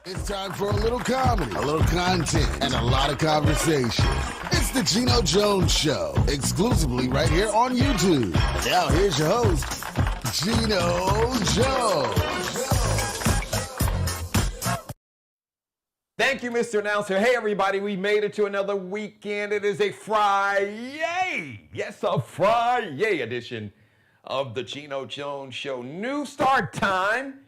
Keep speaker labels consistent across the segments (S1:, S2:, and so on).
S1: It's time for a little comedy, a little content, and a lot of conversation. It's the Geno Jones Show, exclusively right here on YouTube. Now here's your host, Geno Jones.
S2: Thank you, Mr. Announcer. Hey, everybody, we made it to another weekend. It is a Friday. Yes, a Friday edition of the Geno Jones Show. New start time,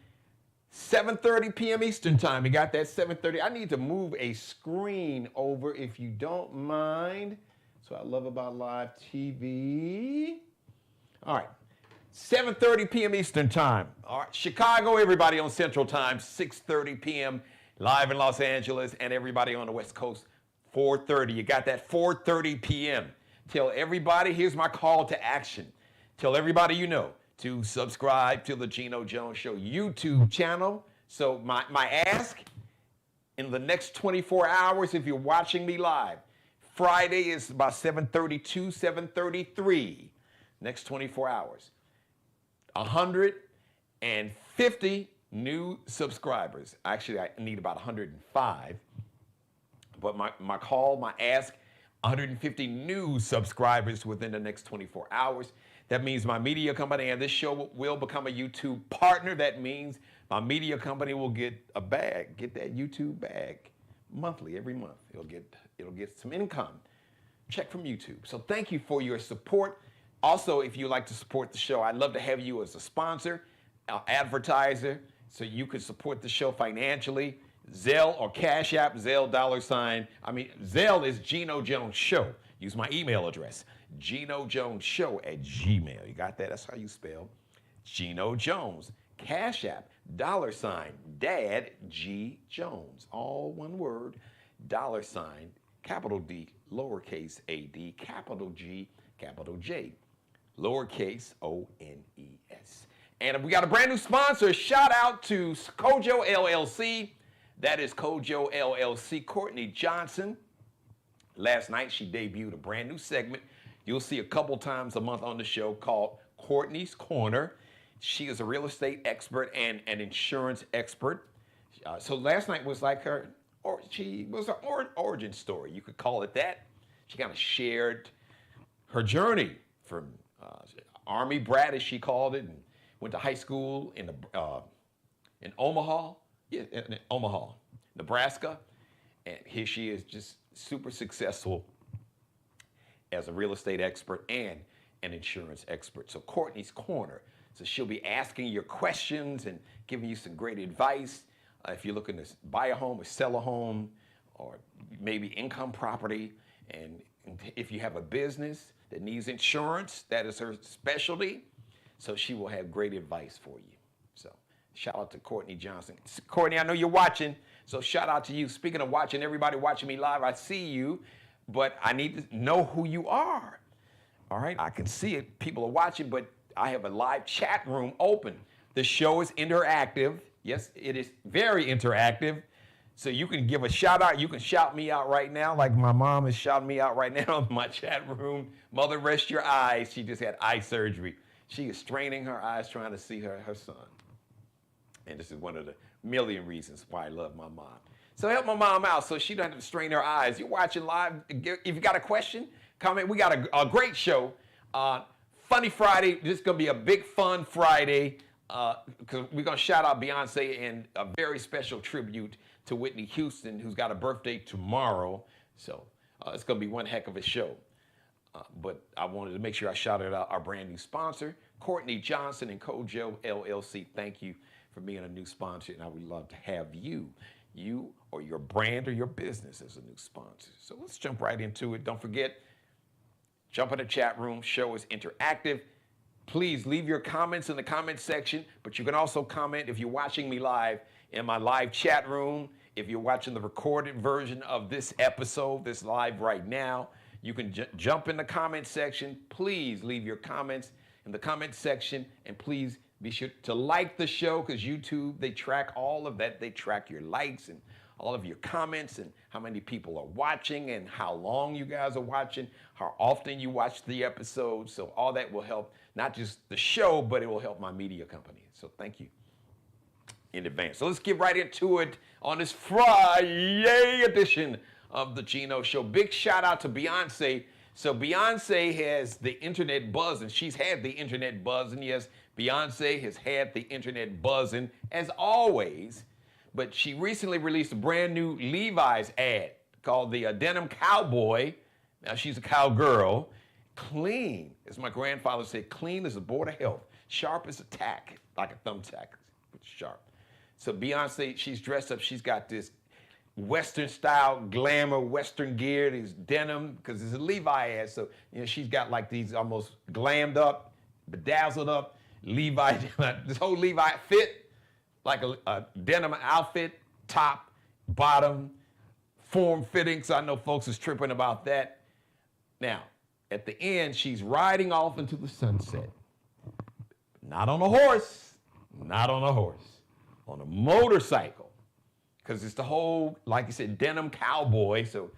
S2: 7:30 p.m. Eastern Time. You got that, 7:30. I need to move a screen over if you don't mind. That's what I love about live TV. All right, 7:30 p.m. Eastern Time. All right, Chicago, everybody on Central Time, 6:30 p.m. Live in Los Angeles, and everybody on the West Coast, 4:30. You got that, 4:30 p.m. Tell everybody, here's my call to action. Tell everybody you know to subscribe to the Geno Jones Show YouTube channel. So my ask, in the next 24 hours, if you're watching me live, Friday is about 7:32, 7:33. Next 24 hours. 150 new subscribers. Actually, I need about 105. But my call, my ask, 150 new subscribers within the next 24 hours. That means my media company and this show will become a YouTube partner. That means my media company will get a bag, get that YouTube bag monthly, every month. It'll get some income, check from YouTube. So thank you for your support. Also, if you'd like to support the show, I'd love to have you as a sponsor, advertiser, so you could support the show financially. Zelle or Cash App, Zelle Zelle is Geno Jones Show. Use my email address, GenoJonesShow@gmail. You got that? That's how you spell Geno Jones. Cash App, $Dad G Jones. All one word, $, capital D, lowercase a d, capital G, capital J, lowercase ONES. And we got a brand new sponsor. Shout out to Kojo LLC. That is Kojo LLC, Courtney Johnson. Last night, she debuted a brand new segment you'll see a couple times a month on the show called Courtney's Corner. She is a real estate expert and an insurance expert. So last night was like her origin story. You could call it that. She kind of shared her journey from Army brat, as she called it, and went to high school in Omaha, in Omaha, Nebraska, and here she is, just super successful as a real estate expert and an insurance expert. So Courtney's Corner. So she'll be asking your questions and giving you some great advice. If you're looking to buy a home or sell a home, or maybe income property, and if you have a business that needs insurance, that is her specialty. So she will have great advice for you. So shout out to Courtney Johnson. Courtney, I know you're watching, so shout out to you. Speaking of watching, everybody watching me live, I see you, but I need to know who you are. All right, I can see it. People are watching, but I have a live chat room open. The show is interactive. Yes, it is very interactive. So you can give a shout out. You can shout me out right now, like my mom is shouting me out right now in my chat room. Mother, rest your eyes. She just had eye surgery. She is straining her eyes trying to see her son. And this is one of the million reasons why I love my mom. So help my mom out so she doesn't have to strain her eyes. You're watching live. If you got a question, comment. We got a great show. Funny Friday. This is going to be a big fun Friday because we're going to shout out Beyonce and a very special tribute to Whitney Houston, who's got a birthday tomorrow. So it's going to be one heck of a show. But I wanted to make sure I shouted out our brand new sponsor, Courtney Johnson and Kojo LLC. Thank you for being a new sponsor, and I would love to have you or your brand or your business as a new sponsor. So let's jump right into it. Don't forget, jump in the chat room. Show is interactive. Please leave your comments in the comment section, but you can also comment if you're watching me live in my live chat room. If you're watching the recorded version of this episode, this live right now, you can jump in the comment section. Please leave your comments in the comment section, and please be sure to like the show, because YouTube, they track all of that. They track your likes and all of your comments and how many people are watching and how long you guys are watching, how often you watch the episodes. So all that will help, not just the show, but it will help my media company. So thank you. in advance. So let's get right into it on this Friday edition of the Geno Show. Big shout out to Beyonce. So Beyonce has the internet buzzing. She's had the internet buzzing. Yes, Beyonce has had the internet buzzing as always. But she recently released a brand new Levi's ad called the Denim Cowboy. Now she's a cowgirl. Clean, as my grandfather said, clean as a board of health. Sharp as a tack, like a thumbtack, but sharp. So Beyonce, she's dressed up. She's got this Western style, glamour, Western gear, these denim, because it's a Levi ad. So, she's got like these almost glammed up, bedazzled up Levi, this whole Levi fit, like a denim outfit, top, bottom, form fitting. So I know folks is tripping about that. Now, at the end, she's riding off into the sunset. Not on a horse, on a motorcycle. Because it's the whole, like you said, denim cowboy. So,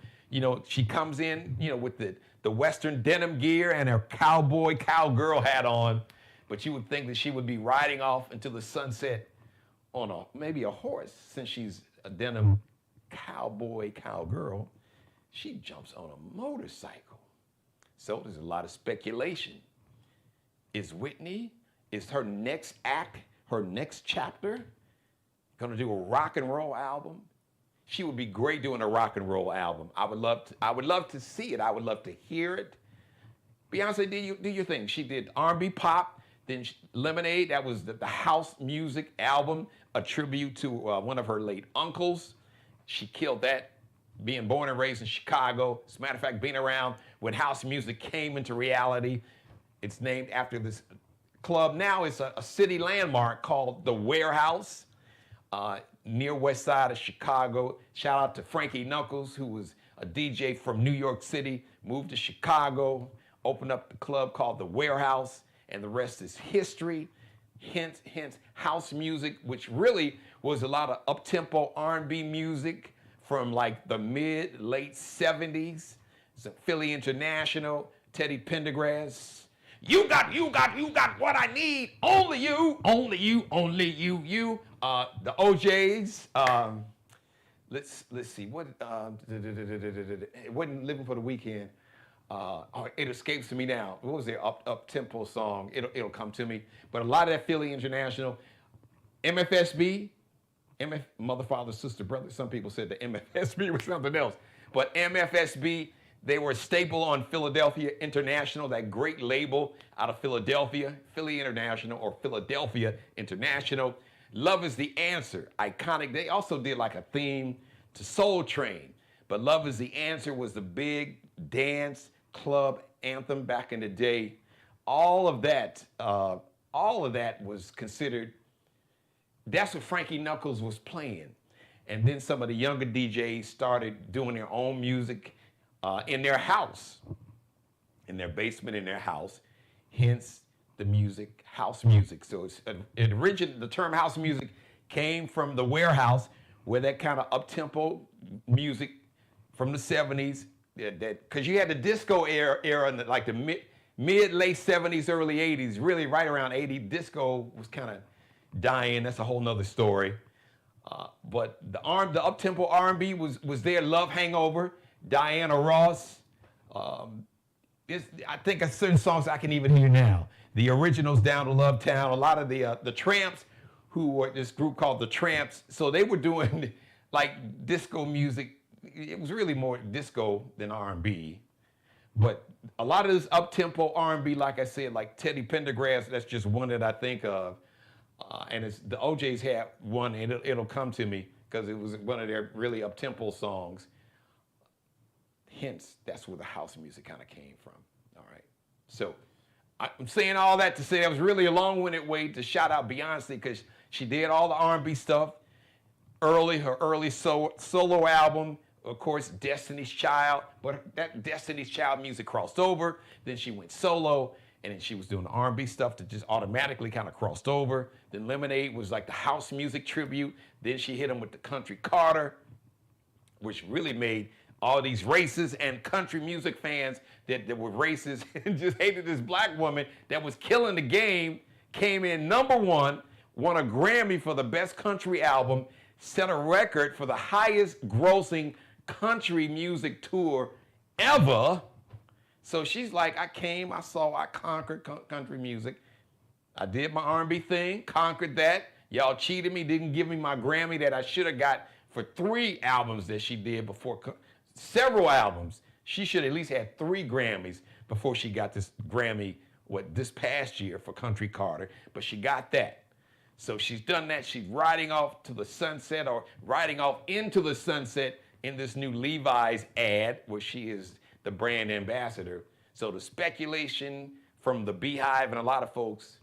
S2: she comes in, with the Western denim gear and her cowgirl hat on. But you would think that she would be riding off into the sunset on maybe a horse. Since she's a denim cowgirl, she jumps on a motorcycle. So there's a lot of speculation. Is Whitney, is her next act, her next chapter, gonna do a rock and roll album? She would be great doing a rock and roll album. I would love to see it. I would love to hear it. Beyonce, do your thing. She did R&B pop, then Lemonade. That was the house music album, a tribute to one of her late uncles. She killed that, being born and raised in Chicago. As a matter of fact, being around when house music came into reality. It's named after this club. Now it's a city landmark called The Warehouse, near west side of Chicago. Shout out to Frankie Knuckles, who was a DJ from New York City, moved to Chicago, opened up the club called The Warehouse, and the rest is history. Hence house music, which really was a lot of up-tempo R&B music from like the late 70s. So Philly International, Teddy Pendergrass. You got what I need. Only you. The OJs. Let's see. What? It wasn't Living for the Weekend. It escapes me now. What was their up tempo song? It'll come to me. But a lot of that Philly International, MFSB, Mother, Father, Sister, Brother. Some people said the MFSB was something else. But MFSB, they were a staple on Philadelphia International, that great label out of Philadelphia, Philly International or Philadelphia International. Love is the Answer, iconic. They also did like a theme to Soul Train. But Love is the Answer was the big dance club anthem back in the day. All of that was considered, that's what Frankie Knuckles was playing. And then some of the younger DJs started doing their own music in their house, in their basement, in their house. Hence the music, house music. So the term house music came from The Warehouse, where that kind of up-tempo music from the 70s, because you had the disco era in like the mid-late 70s, early 80s, really right around 80, disco was kind of dying. That's a whole nother story. But the up-tempo R&B was there. Love Hangover, Diana Ross. I think of certain songs I can even hear now. The Originals, Down to Love Town. A lot of the Tramps, who were this group called the Tramps. So they were doing like disco music. It was really more disco than R&B. But a lot of this up-tempo R&B, like I said, like Teddy Pendergrass, that's just one that I think of. And it's the OJs had one, and it'll come to me because it was one of their really up-tempo songs. Hence, that's where the house music kind of came from. All right. So I'm saying all that to say that was really a long-winded way to shout out Beyonce, because she did all the R&B stuff. Her early solo album, of course, Destiny's Child. But that Destiny's Child music crossed over. Then she went solo. And then she was doing the R&B stuff that just automatically kind of crossed over. Then Lemonade was like the house music tribute. Then she hit him with the Country Carter, which really made all these racist and country music fans that were racist and just hated this black woman that was killing the game, came in #1 won a Grammy for the best country album, set a record for the highest grossing country music tour ever. So she's like, I came, I saw, I conquered country music. I did my R&B thing, conquered that. Y'all cheated me, didn't give me my Grammy that I should have got for 3 albums that she did before, several albums. She should at least had 3 Grammys before she got this Grammy, this past year for Country Carter, but she got that. So she's done that. She's riding off to the sunset, or riding off into the sunset in this new Levi's ad where she is the brand ambassador. So the speculation from the Beehive and a lot of folks,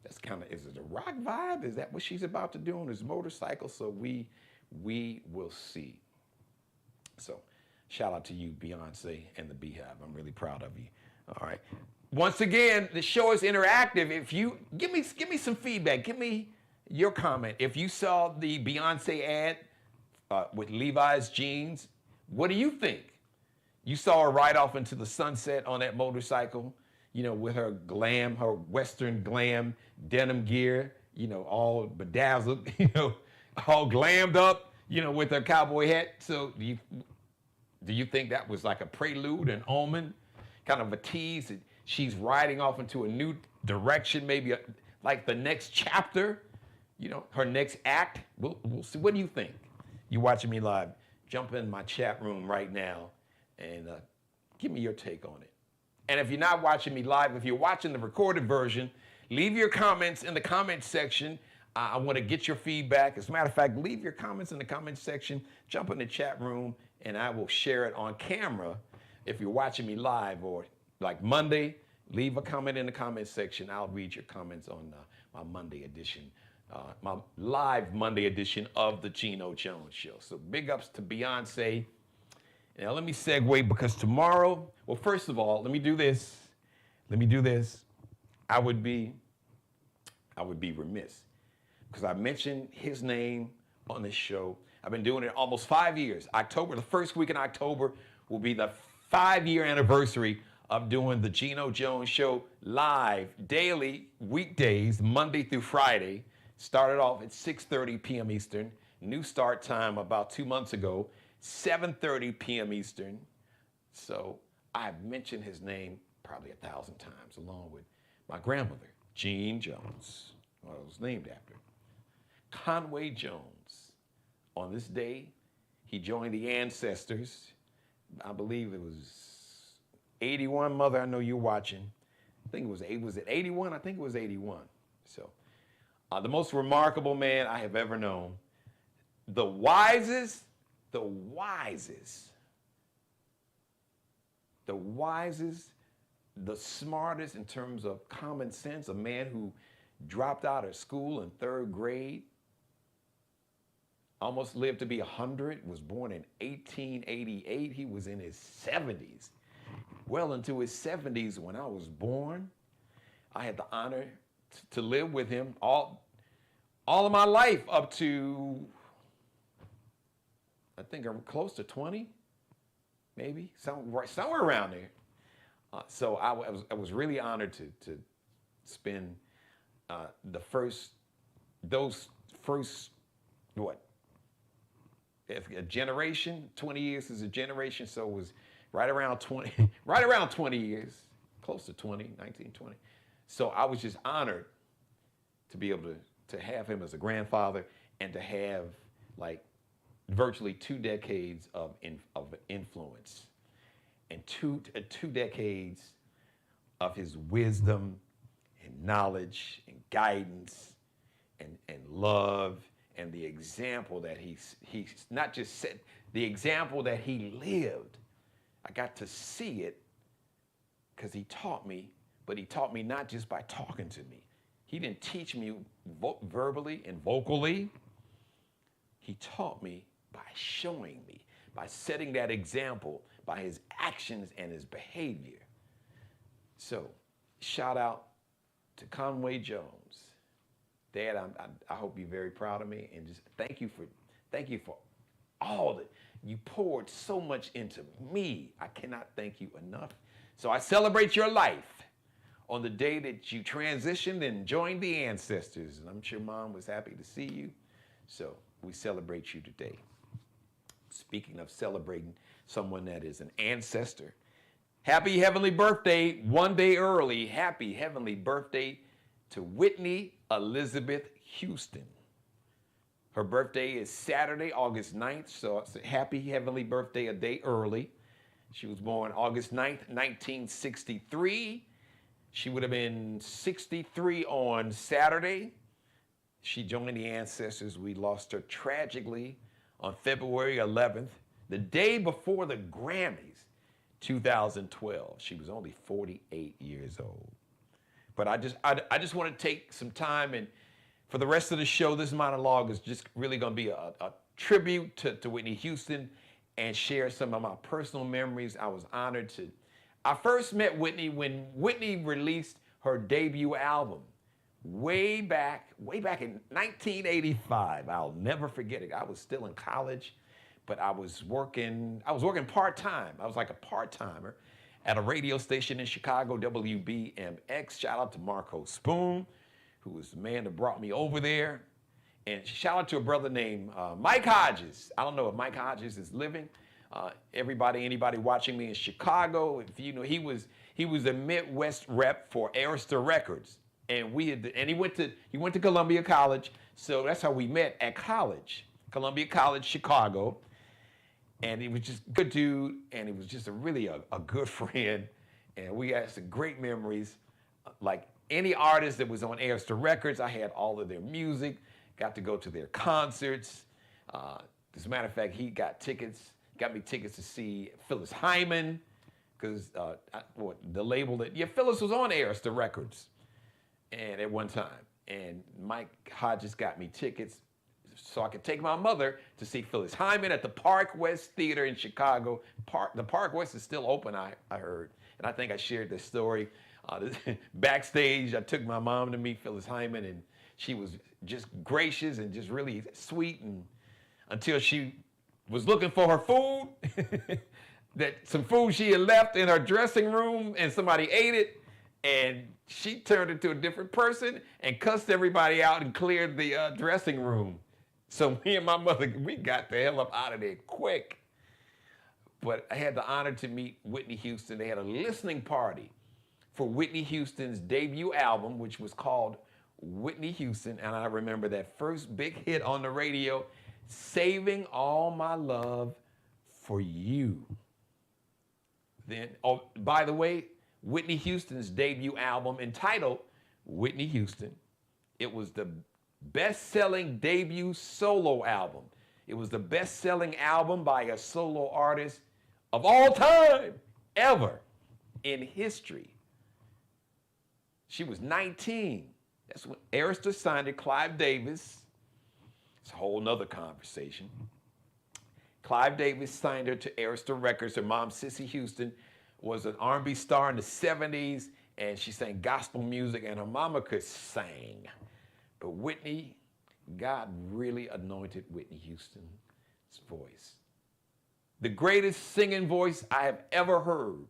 S2: that's kind of, is it a rock vibe? Is that what she's about to do on this motorcycle? So we will see. So shout out to you, Beyonce and the Beehive. I'm really proud of you. All right. Once again, the show is interactive. If you give me some feedback, give me your comment. If you saw the Beyonce ad with Levi's jeans, what do you think? You saw her ride off into the sunset on that motorcycle, you know, with her glam, her Western glam denim gear, you know, all bedazzled, you know, all glammed up, you know, with her cowboy hat. So do you think that was like a prelude, an omen, kind of a tease? She's riding off into a new direction, maybe like the next chapter, you know, her next act. We'll see. What do you think? You watching me live? Jump in my chat room right now and give me your take on it. And if you're not watching me live, if you're watching the recorded version, leave your comments in the comments section. I want to get your feedback. As a matter of fact, leave your comments in the comments section. Jump in the chat room, and I will share it on camera if you're watching me live, or like Monday, leave a comment in the comments section. I'll read your comments on my Monday edition, my live Monday edition of the Geno Jones Show. So big ups to Beyonce. Now let me segue, because tomorrow, well, first of all, let me do this. I would be remiss, because I mentioned his name on this show. I've been doing it almost 5 years. October, the first week in October will be the 5-year anniversary of doing the Geno Jones Show live daily, weekdays, Monday through Friday. Started off at 6:30 p.m. Eastern. New start time about 2 months ago, 7:30 p.m. Eastern. So I've mentioned his name probably 1,000 times, along with my grandmother, Jean Jones, who I was named after. Conway Jones. On this day, he joined the ancestors. I believe it was 81, Mother, I know you're watching. I think was it 81? I think it was 81. So the most remarkable man I have ever known. The wisest, the smartest in terms of common sense, a man who dropped out of school in 3rd grade, almost lived to be 100, was born in 1888. He was in his 70s. Well into his 70s when I was born. I had the honor to live with him all of my life up to, I think I'm close to 20, maybe, somewhere around there. So I was really honored to spend those first, a generation. 20 years is a generation, so it was right around 20 years, close to 20, 19, 20. So I was just honored to be able to have him as a grandfather, and to have like virtually 2 decades of influence, and two decades of his wisdom and knowledge and guidance and love, and the example that he's not just set, the example that he lived. I got to see it because he taught me, but he taught me not just by talking to me. He didn't teach me verbally and vocally. He taught me by showing me, by setting that example, by his actions and his behavior. So, shout out to Conway Jones. Dad, I hope you're very proud of me, and just thank you for all that you poured so much into me. I cannot thank you enough. So I celebrate your life on the day that you transitioned and joined the ancestors. And I'm sure Mom was happy to see you. So we celebrate you today. Speaking of celebrating someone that is an ancestor, happy heavenly birthday, one day early. Happy heavenly birthday to Whitney Elizabeth Houston. Her birthday is Saturday, August 9th, so it's a happy heavenly birthday a day early. She was born August 9th, 1963. She would have been 63 on Saturday. She joined the ancestors. We lost her tragically on February 11th, the day before the Grammys, 2012. She was only 48 years old. But I just want to take some time, and for the rest of the show, this monologue is just really going to be a tribute to Whitney Houston and share some of my personal memories. I was honored to. I first met Whitney when Whitney released her debut album way back in 1985. I'll never forget it. I was still in college, but I was working part-time. I was like a part-timer at a radio station in Chicago, WBMX. Shout out to Marco Spoon, who was the man that brought me over there. And shout out to a brother named Mike Hodges. I don't know if Mike Hodges is living. Anybody watching me in Chicago, if you know, he was a Midwest rep for Arista Records. And he went to Columbia College. So that's how we met at college, Columbia College, Chicago. And he was just a good dude, and he was just really a good friend. And we had some great memories. Like any artist that was on Arista Records, I had all of their music, got to go to their concerts. As a matter of fact, he got me tickets to see Phyllis Hyman, because the label Phyllis was on Arista Records and at one time. And Mike Hodges got me tickets so I could take my mother to see Phyllis Hyman at the Park West Theater in Chicago. The Park West is still open, I heard. And I think I shared this story. Backstage, I took my mom to meet Phyllis Hyman, and she was just gracious and just really sweet, and until she was looking for her food, some food she had left in her dressing room, and somebody ate it, and she turned into a different person and cussed everybody out and cleared the dressing room. So me and my mother, we got the hell up out of there quick. But I had the honor to meet Whitney Houston. They had a listening party for Whitney Houston's debut album, which was called Whitney Houston. And I remember that first big hit on the radio, Saving All My Love for You. Then, oh, by the way, Whitney Houston's debut album entitled Whitney Houston, it was the best-selling debut solo album. It was the best-selling album by a solo artist of all time, ever, in history. She was 19. That's when Arista signed her. Clive Davis. It's a whole nother conversation. Clive Davis signed her to Arista Records. Her mom, Cissy Houston, was an R&B star in the 70s, and she sang gospel music, and her mama could sing. But Whitney, God really anointed Whitney Houston's voice. The greatest singing voice I have ever heard.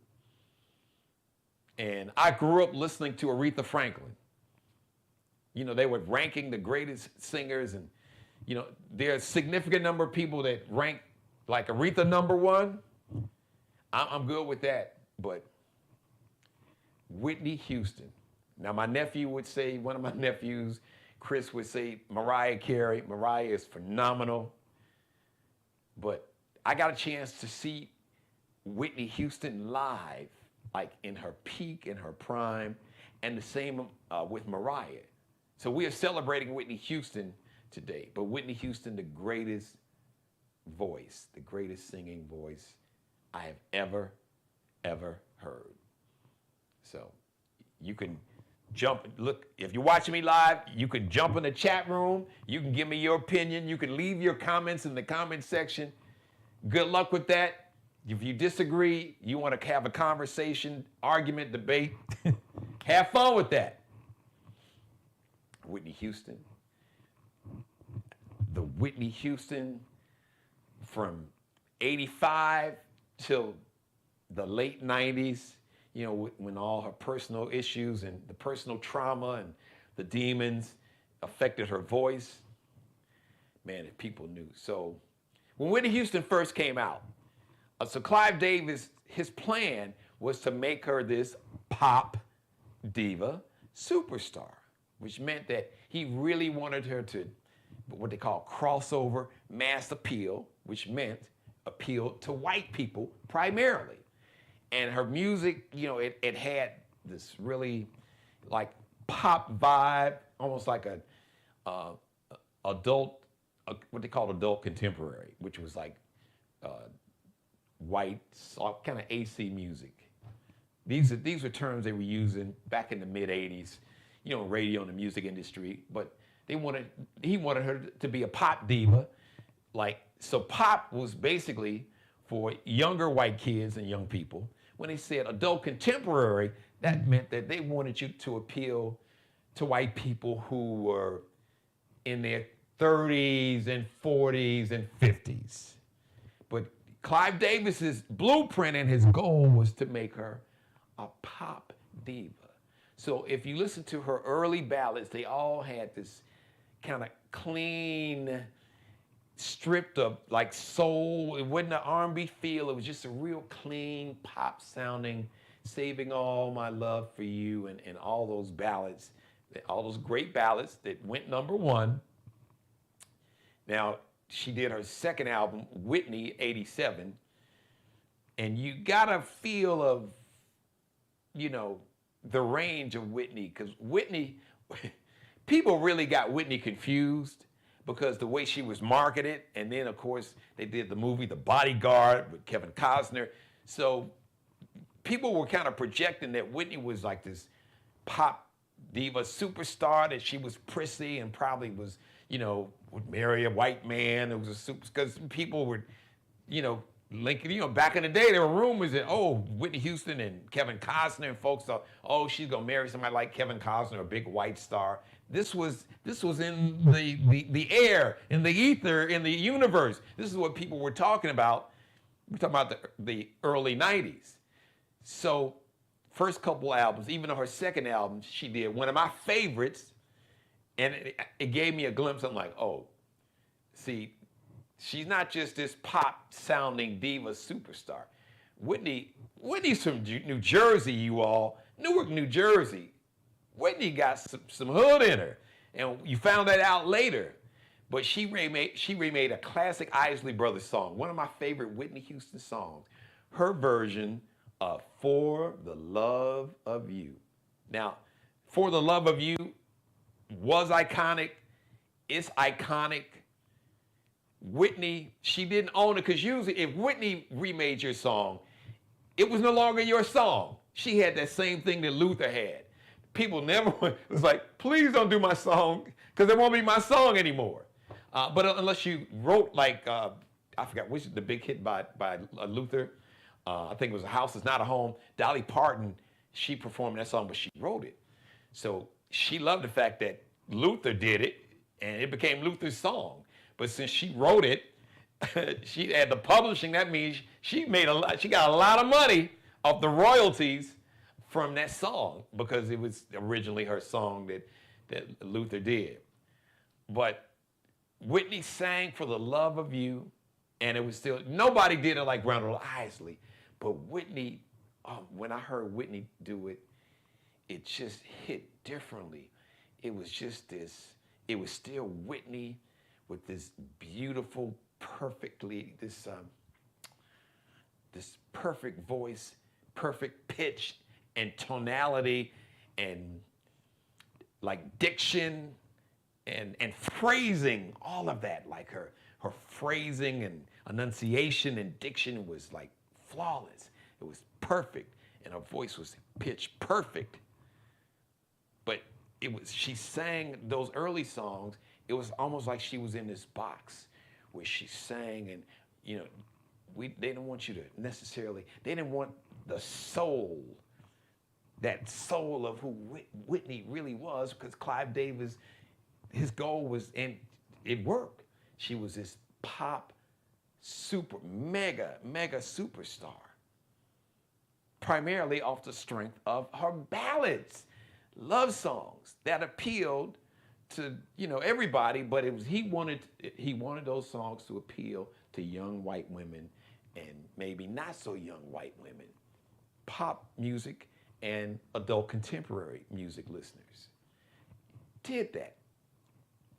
S2: And I grew up listening to Aretha Franklin. You know, they were ranking the greatest singers, and, you know, there's a significant number of people that rank like Aretha number one. I'm good with that, but Whitney Houston. Now, my nephew would say, one of my nephews, Chris, would say Mariah Carey. Mariah is phenomenal. But I got a chance to see Whitney Houston live, like in her peak, in her prime, and the same with Mariah. So we are celebrating Whitney Houston today. But Whitney Houston, the greatest voice, the greatest singing voice I have ever heard. So you can look, if you're watching me live, you can jump in the chat room. You can give me your opinion. You can leave your comments in the comment section. Good luck with that. If you disagree, you want to have a conversation, argument, debate, have fun with that. Whitney Houston. The Whitney Houston from 85 till the late 90s. you know, when all her personal issues and the personal trauma and the demons affected her voice, man, if people knew. So when Whitney Houston first came out, so Clive Davis, his plan was to make her this pop diva superstar, which meant that he really wanted her to, what they call crossover mass appeal, which meant appeal to white people primarily. And her music, you know, it had this really like pop vibe, almost like a adult, what they call adult contemporary, which was like white, soft, kind of AC music. These are terms they were using back in the mid '80s, you know, radio and the music industry. But he wanted her to be a pop diva, like, so pop was basically for younger white kids and young people. When they said adult contemporary, that meant that they wanted you to appeal to white people who were in their 30s and 40s and 50s. But Clive Davis's blueprint and his goal was to make her a pop diva. So if you listen to her early ballads, they all had this kind of clean, stripped of like soul. It wasn't an R&B feel. It was just a real clean pop sounding, Saving All My Love for You, and all those ballads, all those great ballads that went #1. Now, she did her second album, Whitney, '87, and you got a feel of, you know, the range of Whitney, because Whitney, people really got Whitney confused because the way she was marketed, and then of course they did the movie The Bodyguard with Kevin Costner. So people were kind of projecting that Whitney was like this pop diva superstar, that she was prissy and probably was, you know, would marry a white man. It was a super, because people were, you know, linking, you know, back in the day there were rumors that, oh, Whitney Houston and Kevin Costner, and folks thought, oh, she's gonna marry somebody like Kevin Costner, a big white star. This was in the air, in the ether, in the universe. This is what people were talking about. We're talking about the early '90s. So first couple albums, even on her second album, she did one of my favorites, and it gave me a glimpse. I'm like, oh, see, she's not just this pop-sounding diva superstar. Whitney's from New Jersey, you all. Newark, New Jersey. Whitney got some hood in her, and you found that out later. But she remade a classic Isley Brothers song, one of my favorite Whitney Houston songs, her version of For the Love of You. Now, For the Love of You was iconic. It's iconic. Whitney, she didn't own it, because usually if Whitney remade your song, it was no longer your song. She had that same thing that Luther had. People never, it was like, please don't do my song, because it won't be my song anymore. But unless you wrote like, I forgot which is the big hit by Luther. I think it was A House Is Not a Home. Dolly Parton, she performed that song, but she wrote it. So she loved the fact that Luther did it, and it became Luther's song. But since she wrote it, she had the publishing. That means she got a lot of money off the royalties from that song, because it was originally her song that Luther did. But Whitney sang For the Love of You, and it was still, nobody did it like Ronald Isley. But Whitney, when I heard Whitney do it, it just hit differently. It was just this, it was still Whitney with this beautiful, perfectly, this perfect voice, perfect pitch and tonality, and like diction and phrasing, all of that. Like her phrasing and enunciation and diction was like flawless. It was perfect, and her voice was pitched perfect. But she sang those early songs, it was almost like she was in this box where she sang, and, you know, they didn't want you to necessarily, they didn't want the soul, that soul of who Whitney really was, because Clive Davis, his goal was, and it worked. She was this pop, mega superstar. primarily off the strength of her ballads, love songs that appealed to everybody, but he wanted those songs to appeal to young white women and maybe not so young white women, pop music and adult contemporary music listeners. Did that.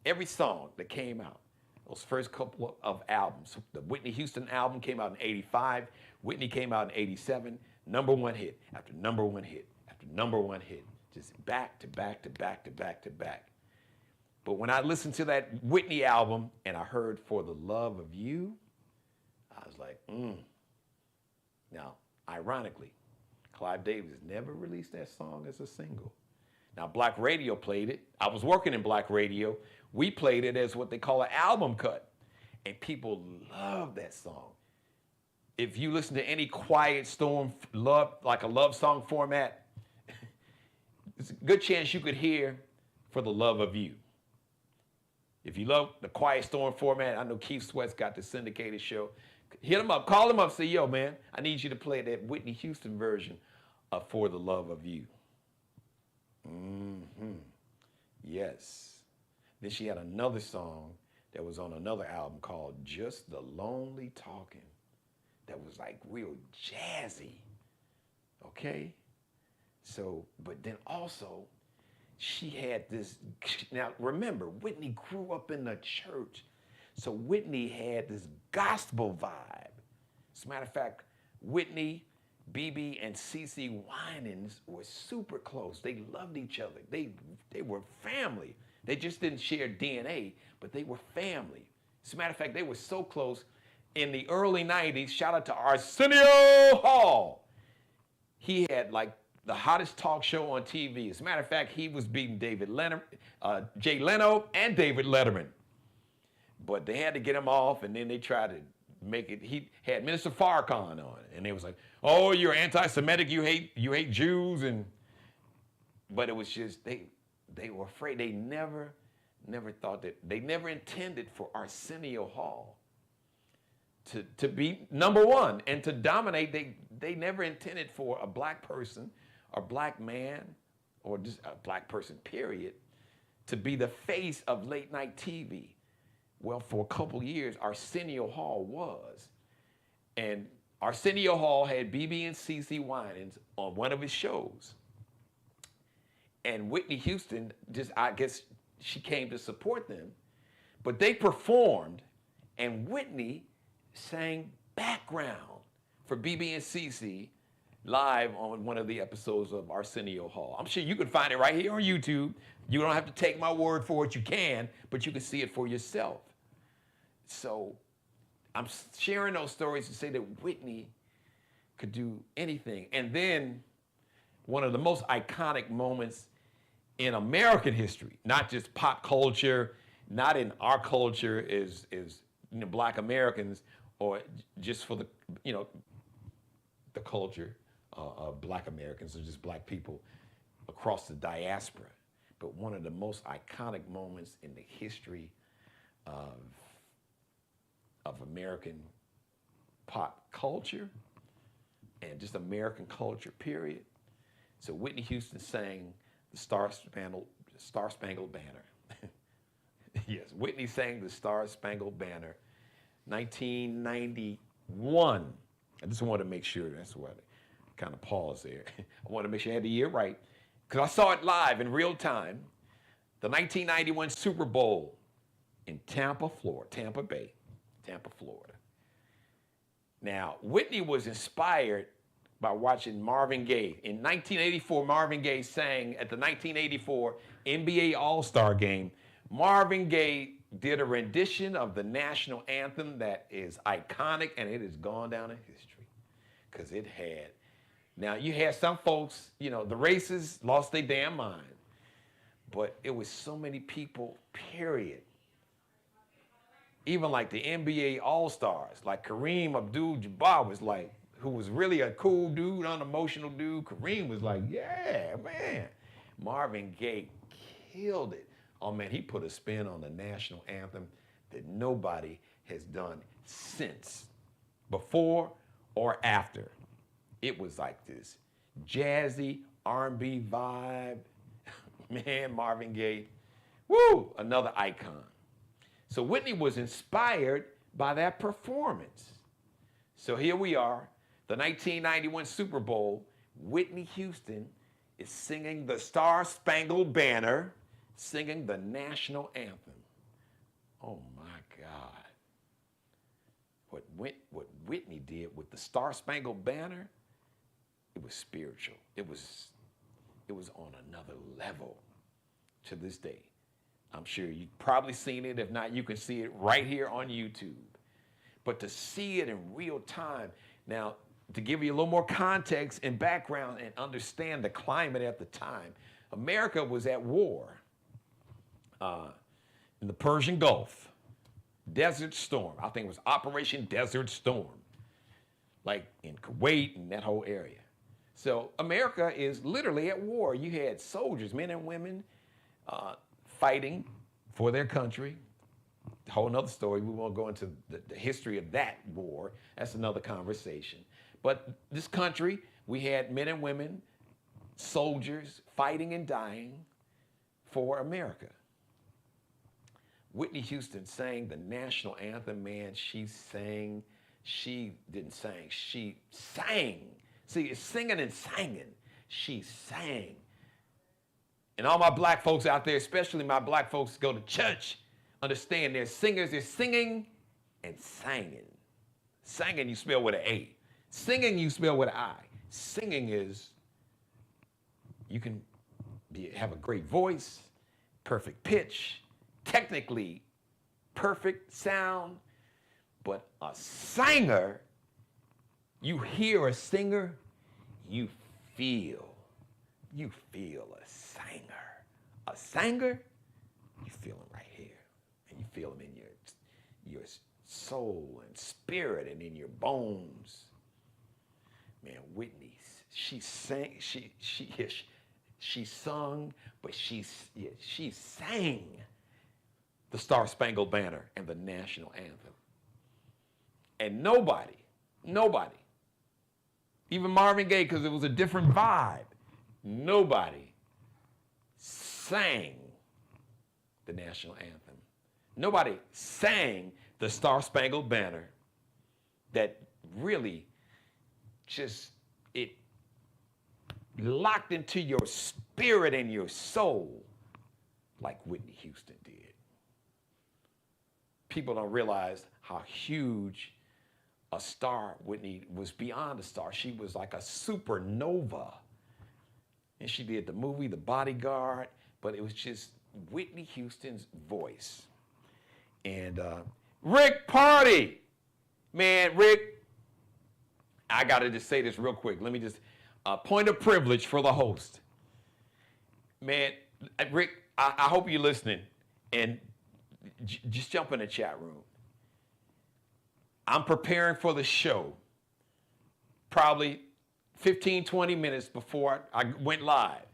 S2: Every song that came out, those first couple of albums, the Whitney Houston album came out in '85, Whitney came out in '87, number one hit after number one hit after number one hit, just back to back to back to back to back. But when I listened to that Whitney album and I heard For the Love of You, I was like, Now, ironically, Clive Davis never released that song as a single. Now, Black Radio played it. I was working in Black Radio. We played it as what they call an album cut. And people love that song. If you listen to any Quiet Storm, like a love song format, it's a good chance you could hear For the Love of You. If you love the Quiet Storm format, I know Keith Sweat's got the syndicated show. Hit him up, call him up, say, yo, man, I need you to play that Whitney Houston version of For the Love of You. Yes. Then she had another song that was on another album called Just the Lonely Talking that was like real jazzy. Okay? So, but then also, she had this, now remember, Whitney grew up in the church. So Whitney had this gospel vibe. As a matter of fact, Whitney, BB, and CeCe Winans were super close. They loved each other. They were family. They just didn't share DNA, but they were family. As a matter of fact, they were so close. In the early 90s, shout out to Arsenio Hall. He had like the hottest talk show on TV. As a matter of fact, he was beating Jay Leno and David Letterman. But they had to get him off, and then they tried to make it. He had Minister Farrakhan on, and they was like, "Oh, you're anti-Semitic. You hate Jews." But it was just they were afraid. They never thought that. They never intended for Arsenio Hall to be number one and to dominate. They never intended for a black person, or black man, or just a black person, period, to be the face of late night TV. Well, for a couple years, Arsenio Hall was. And Arsenio Hall had BB and CeCe Winans on one of his shows. And Whitney Houston, I guess she came to support them. But they performed, and Whitney sang background for BB and CeCe live on one of the episodes of Arsenio Hall. I'm sure you can find it right here on YouTube. You don't have to take my word for it. You can, but you can see it for yourself. So I'm sharing those stories to say that Whitney could do anything. And then one of the most iconic moments in American history, not just pop culture, not in our culture is black Americans, or just for the culture of black Americans, or just black people across the diaspora. But one of the most iconic moments in the history of American pop culture and just American culture, period. So Whitney Houston sang the Star Spangled Banner. Yes, Whitney sang the Star Spangled Banner, 1991. I just wanted to make sure, that's why I kind of paused there. I wanted to make sure I had the year right, because I saw it live in real time, the 1991 Super Bowl in Tampa, Bay. Tampa, Florida. Now, Whitney was inspired by watching Marvin Gaye. In 1984, Marvin Gaye sang at the 1984 NBA All-Star Game. Marvin Gaye did a rendition of the national anthem that is iconic, and it has gone down in history, because it had. Now, you had some folks, the racists lost their damn mind, but it was so many people, period. Even like the NBA All-Stars, like Kareem Abdul-Jabbar was like, who was really a cool dude, unemotional dude. Kareem was like, yeah, man. Marvin Gaye killed it. Oh man, he put a spin on the national anthem that nobody has done since, before or after. It was like this jazzy R&B vibe. Man, Marvin Gaye, woo, another icon. So Whitney was inspired by that performance. So here we are, the 1991 Super Bowl. Whitney Houston is singing the Star-Spangled Banner, singing the national anthem. Oh my God. What Whitney did with the Star-Spangled Banner, it was spiritual. It was on another level to this day. I'm sure you've probably seen it. If not, you can see it right here on YouTube. But to see it in real time, now, to give you a little more context and background and understand the climate at the time, America was at war in the Persian Gulf. Desert Storm. I think it was Operation Desert Storm, like in Kuwait and that whole area. So America is literally at war. You had soldiers, men and women, fighting for their country. A whole nother story. We won't go into the history of that war. That's another conversation. But this country, we had men and women, soldiers, fighting and dying for America. Whitney Houston sang the national anthem, man. She didn't sing, she sang. See, it's singing and singing. She sang. And all my black folks out there, especially my black folks who go to church, understand they're singers, they're singing and singing. Singing you spell with an A. Singing you spell with an I. Singing is, you can have a great voice, perfect pitch, technically perfect sound, but a singer, you hear a singer, you feel a singer. A singer, you feel him right here, and you feel him in your soul and spirit and in your bones. Man, Whitney, she sang, she sung, but she sang the Star-Spangled Banner and the national anthem. And nobody, even Marvin Gaye, because it was a different vibe, nobody sang the national anthem. Nobody sang the Star-Spangled Banner that really just, it locked into your spirit and your soul like Whitney Houston did. People don't realize how huge a star Whitney was. Beyond a star. She was like a supernova. And she did the movie The Bodyguard, but it was just Whitney Houston's voice. And Rick Party, man, Rick, I gotta just say this real quick. Let me just, point of privilege for the host. Man, Rick, I hope you're listening, and just jump in the chat room. I'm preparing for the show probably 15, 20 minutes before I went live,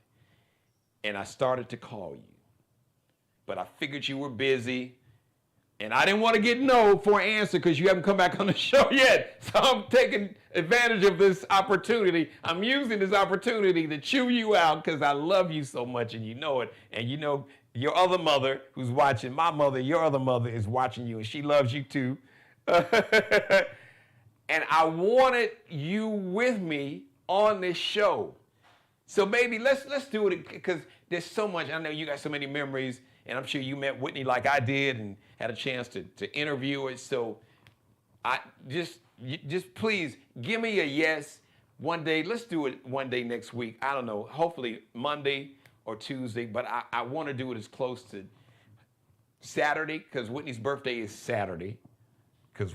S2: and I started to call you. But I figured you were busy, and I didn't want to get no for an answer because you haven't come back on the show yet. So I'm taking advantage of this opportunity. I'm using this opportunity to chew you out because I love you so much, and you know it. And you know your other mother who's watching, my mother, your other mother is watching you, and she loves you too. And I wanted you with me on this show. So maybe let's do it because there's so much. I know you got so many memories, and I'm sure you met Whitney like I did and had a chance to interview her. So I just please give me a yes one day. Let's do it one day next week. I don't know, hopefully Monday or Tuesday, but I want to do it as close to Saturday because Whitney's birthday is Saturday because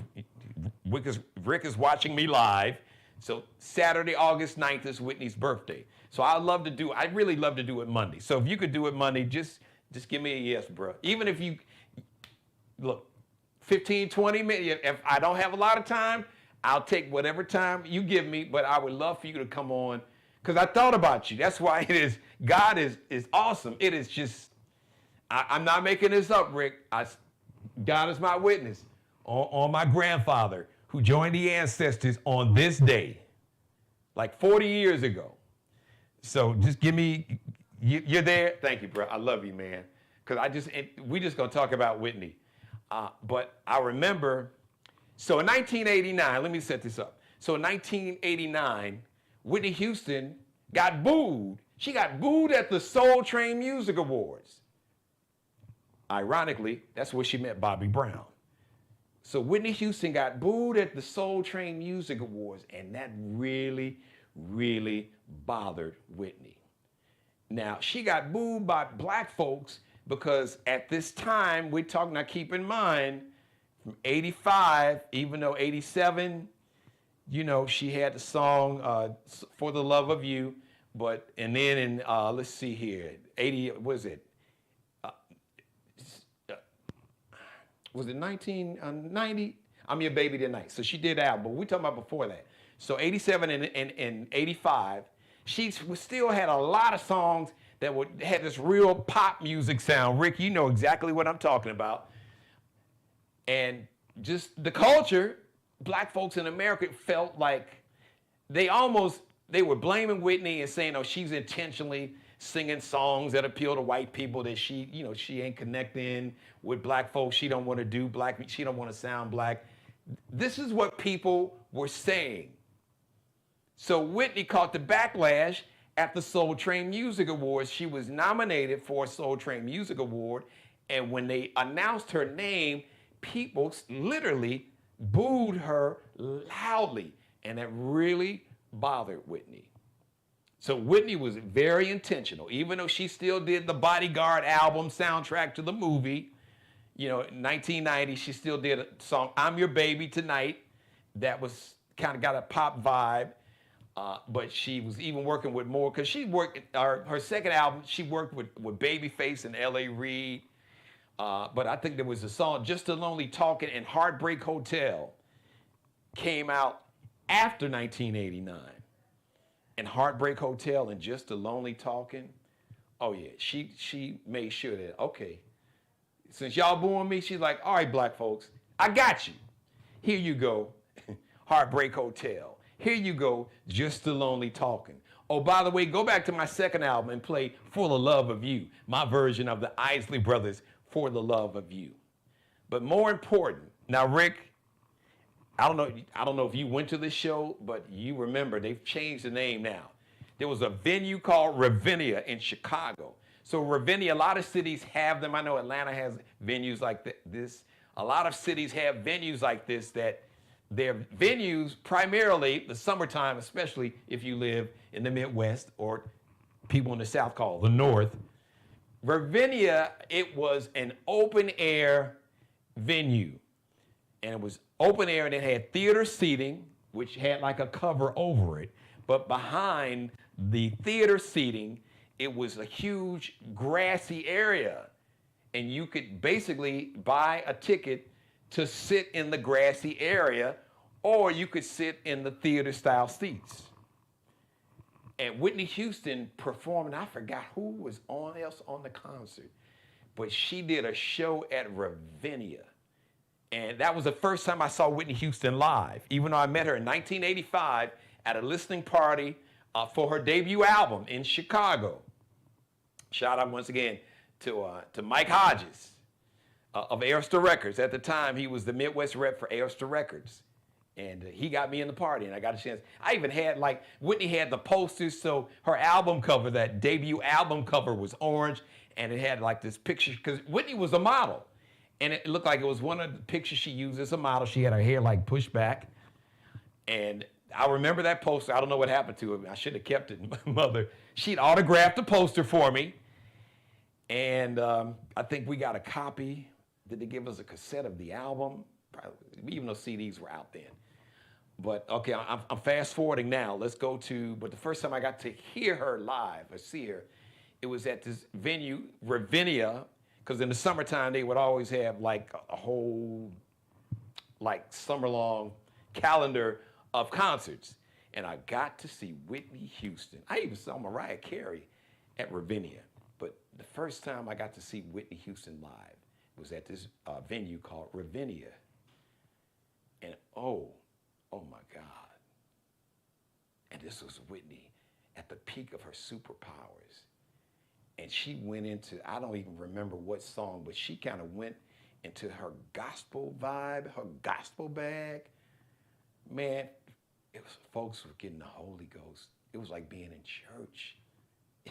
S2: Rick is watching me live. So Saturday, August 9th is Whitney's birthday. So I'd really love to do it Monday. So if you could do it Monday, just give me a yes, bro. Even if you, look, 15, 20 minutes, if I don't have a lot of time, I'll take whatever time you give me, but I would love for you to come on because I thought about you. That's why it is, God is awesome. It is just, I'm not making this up, Rick. God is my witness on my grandfather who joined the ancestors on this day. like 40 years ago. So just give me, you're there? Thank you, bro. I love you, man. Because we just going to talk about Whitney. But I remember, so in 1989, let me set this up. So in 1989, Whitney Houston got booed. She got booed at the Soul Train Music Awards. Ironically, that's where she met Bobby Brown. So Whitney Houston got booed at the Soul Train Music Awards, and that really, really bothered Whitney. Now, she got booed by black folks because at this time, we're talking, now keep in mind, from 85, even though 87, you know, she had the song For the Love of You, and then in, let's see here, 80, what is it? Was it 1990? I'm Your Baby Tonight. So she did that, but we're talking about before that. So 87 and 85, she still had a lot of songs that had this real pop music sound. Rick, you know exactly what I'm talking about. And just the culture, black folks in America felt like they were blaming Whitney and saying, oh, she's intentionally singing songs that appeal to white people, that she ain't connecting with black folks. She don't want to do black, she don't want to sound black. This is what people were saying. So Whitney caught the backlash at the Soul Train Music Awards. She was nominated for a Soul Train Music Award, and when they announced her name, people literally booed her loudly, and that really bothered Whitney. So Whitney was very intentional, even though she still did the Bodyguard album soundtrack to the movie. You know, in 1990, she still did a song, I'm Your Baby Tonight, that was kind of got a pop vibe. But she was even working with more, because she worked, her second album, she worked with Babyface and L.A. Reid. But I think there was a song, Just a Lonely Talking, and Heartbreak Hotel came out after 1989. And Heartbreak Hotel and Just a Lonely Talking, oh yeah, she made sure that, okay, since y'all booing me, she's like, all right, black folks, I got you. Here you go, Heartbreak Hotel. Here you go, Just a Lonely Talking. Oh, by the way, go back to my second album and play For the Love of You, my version of the Isley Brothers, For the Love of You. But more important, now Rick, I don't know if you went to this show, but you remember they've changed the name now. There was a venue called Ravinia in Chicago. So Ravinia, a lot of cities have them. I know Atlanta has venues like this. A lot of cities have venues like this, that they're venues primarily the summertime, especially if you live in the Midwest, or people in the South call the North. Ravinia, it was an open air venue. And it was open air, and it had theater seating, which had like a cover over it. But behind the theater seating, it was a huge grassy area. And you could basically buy a ticket to sit in the grassy area, or you could sit in the theater style seats. And Whitney Houston performed, and I forgot who was else on the concert, but she did a show at Ravinia. And that was the first time I saw Whitney Houston live, even though I met her in 1985 at a listening party for her debut album in Chicago. Shout out once again to Mike Hodges of Arista Records. At the time, he was the Midwest rep for Arista Records. And he got me in the party, and I got a chance. I even had, like, Whitney had the posters, so her album cover, that debut album cover, was orange, and it had like this picture, because Whitney was a model. And it looked like it was one of the pictures she used as a model. She had her hair like pushed back. And I remember that poster. I don't know what happened to it. I should have kept it. My mother, she'd autographed the poster for me. And I think we got a copy. Did they give us a cassette of the album? Probably, even though CDs were out then. But okay, I'm fast forwarding now. Let's go to, but the first time I got to hear her live or see her, it was at this venue, Ravinia, because in the summertime, they would always have like a whole like summer-long calendar of concerts. And I got to see Whitney Houston. I even saw Mariah Carey at Ravinia. But the first time I got to see Whitney Houston live was at this venue called Ravinia. And oh my God. And this was Whitney at the peak of her superpowers. And she went into, I don't even remember what song, but she kind of went into her gospel vibe, her gospel bag. Man, folks were getting the Holy Ghost. It was like being in church.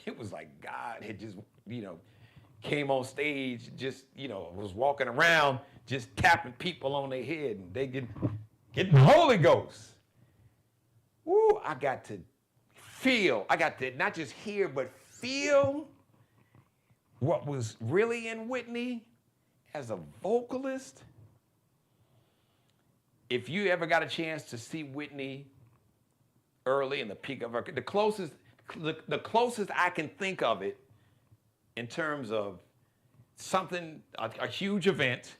S2: It was like God had just, came on stage, just, was walking around, just tapping people on their head, and they getting the Holy Ghost. Woo, I got to not just hear, but feel what was really in Whitney as a vocalist. If you ever got a chance to see Whitney early in the peak of her, the closest I can think of it in terms of something, a huge event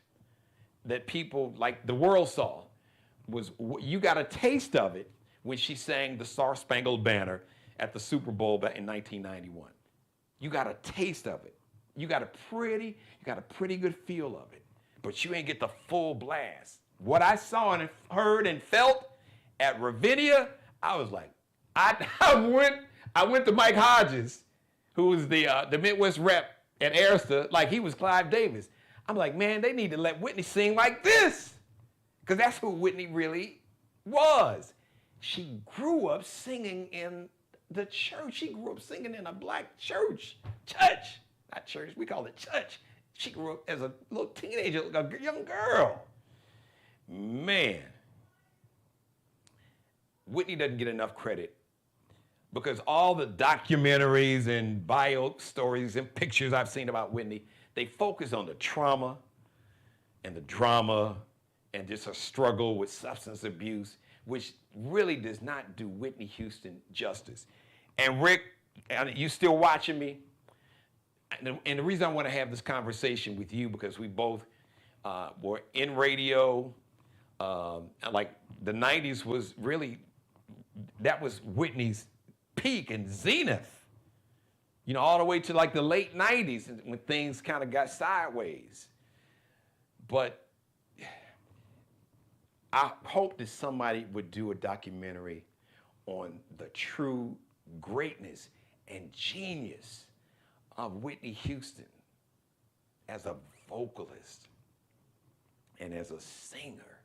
S2: that people, like the world saw, was, you got a taste of it when she sang the Star Spangled Banner at the Super Bowl back in 1991. You got a taste of it. You got a pretty good feel of it, but you ain't get the full blast. What I saw and heard and felt at Ravinia, I was like, I went to Mike Hodges, who was the Midwest rep at Arista, like he was Clive Davis. I'm like, man, they need to let Whitney sing like this, because that's who Whitney really was. She grew up singing in the church. She grew up singing in a black church. Not church, we call it church. She grew up as a little teenager, a young girl. Man, Whitney doesn't get enough credit because all the documentaries and bio stories and pictures I've seen about Whitney, they focus on the trauma and the drama and just her struggle with substance abuse, which really does not do Whitney Houston justice. And Rick, you still watching me? And the reason I want to have this conversation with you, because we both were in radio. Like the 90s was really, that was Whitney's peak and zenith. All the way to like the late 90s when things kind of got sideways. But I hope that somebody would do a documentary on the true greatness and genius of Whitney Houston as a vocalist and as a singer,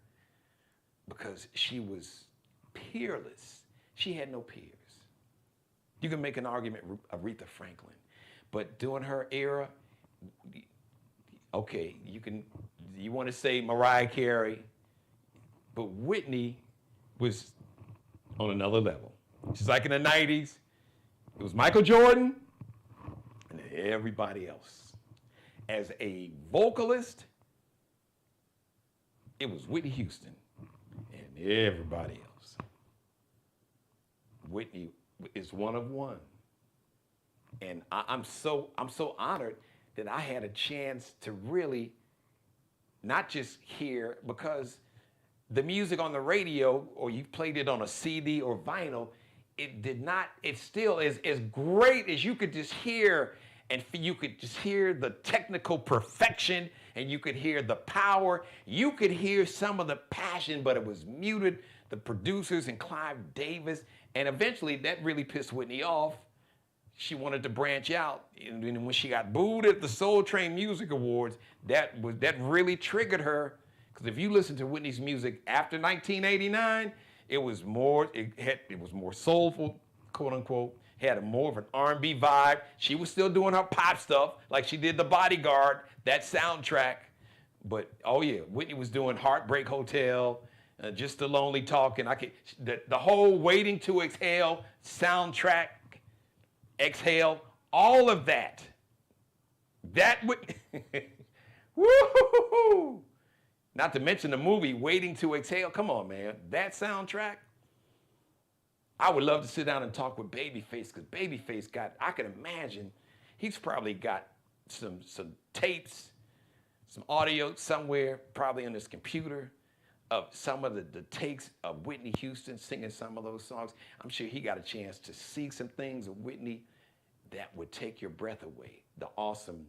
S2: because she was peerless. She had no peers. You can make an argument of Aretha Franklin, but during her era, okay, you want to say Mariah Carey, but Whitney was on another level. She's like in the 90s, it was Michael Jordan and everybody else. As a vocalist, it was Whitney Houston and everybody else. Whitney is one of one. And I'm so honored that I had a chance to really not just hear, because the music on the radio, or you played it on a CD or vinyl, it still is as great as you could just hear, and you could just hear the technical perfection, and you could hear the power. You could hear some of the passion, but it was muted. The producers and Clive Davis, and eventually that really pissed Whitney off. She wanted to branch out, and when she got booed at the Soul Train Music Awards, that really triggered her. Because if you listen to Whitney's music after 1989, it was more soulful, quote unquote. Had more of an R&B vibe. She was still doing her pop stuff, like she did The Bodyguard, that soundtrack. But oh yeah, Whitney was doing Heartbreak Hotel, Just a Lonely Talking. The whole Waiting to Exhale soundtrack, Exhale, all of that. That would, woo-hoo-hoo-hoo. Not to mention the movie Waiting to Exhale. Come on, man. That soundtrack. I would love to sit down and talk with Babyface, because Babyface I can imagine, he's probably got some tapes, some audio somewhere, probably on his computer, of some of the takes of Whitney Houston singing some of those songs. I'm sure he got a chance to see some things of Whitney that would take your breath away. The awesome